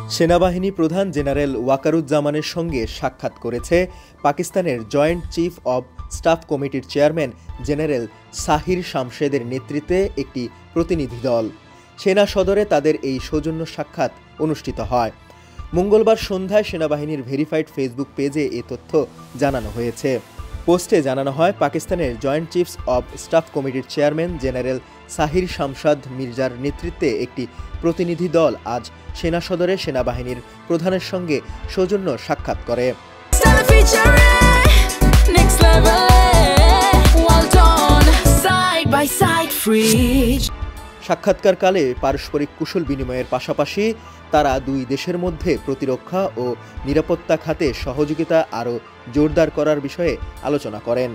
সেনাবাহিনী প্রধান জেনারেল ওয়াকারুজ্জামানের সঙ্গে সাক্ষাৎ করেছে পাকিস্তানের জয়েন্ট চিফ অব স্টাফ কমিটির চেয়ারম্যান জেনারেল সাহির শামশেদের নেতৃত্বে একটি প্রতিনিধি দল। সেনা সদরে তাদের এই সৌজন্য সাক্ষাৎ অনুষ্ঠিত হয়। মঙ্গলবার সন্ধ্যায় সেনাবাহিনীর ভেরিফাইড ফেসবুক পেজে এ তথ্য জানানো হয়েছে। পোস্টে জানানো হয়, পাকিস্তানের জয়েন্ট চিফস অব স্টাফ কমিটির চেয়ারম্যান জেনারেল সাহির শামশাদ মির্জার নেতৃত্বে একটি প্রতিনিধি দল আজ সেনা সদরে সেনাবাহিনীর প্রধানের সঙ্গে সৌজন্য সাক্ষাৎ করে। সাক্ষাৎকারকালে পারস্পরিক কুশল বিনিময়ের পাশাপাশি তারা দুই দেশের মধ্যে প্রতিরক্ষা ও নিরাপত্তা খাতে সহযোগিতা আরও জোরদার করার বিষয়ে আলোচনা করেন।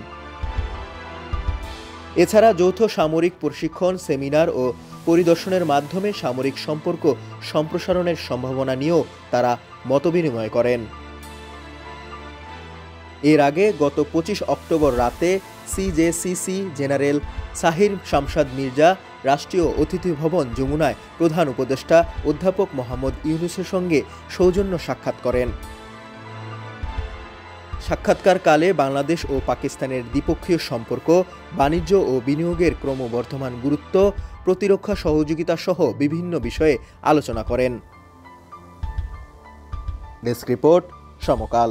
এছাড়া যৌথ সামরিক প্রশিক্ষণ, সেমিনার ও পরিদর্শনের মাধ্যমে সামরিক সম্পর্ক সম্প্রসারণের সম্ভাবনা নিয়েও তারা মতবিনিময় করেন। এর আগে গত 25 অক্টোবর রাতে সিজেসিসি জেনারেল সাহির শামশাদ মির্জা রাষ্ট্রীয় অতিথি ভবন যমুনায় প্রধান উপদেষ্টা অধ্যাপক মোহাম্মদ ইউনূসের সঙ্গে সৌজন্য সাক্ষাৎ করেন। সাক্ষাৎকারকালে বাংলাদেশ ও পাকিস্তানের দ্বিপক্ষীয় সম্পর্ক, বাণিজ্য ও বিনিয়োগের ক্রমবর্ধমান গুরুত্ব, প্রতিরক্ষা সহযোগিতা সহ বিভিন্ন বিষয়ে আলোচনা করেন। ডেস্ক রিপোর্ট, সমকাল।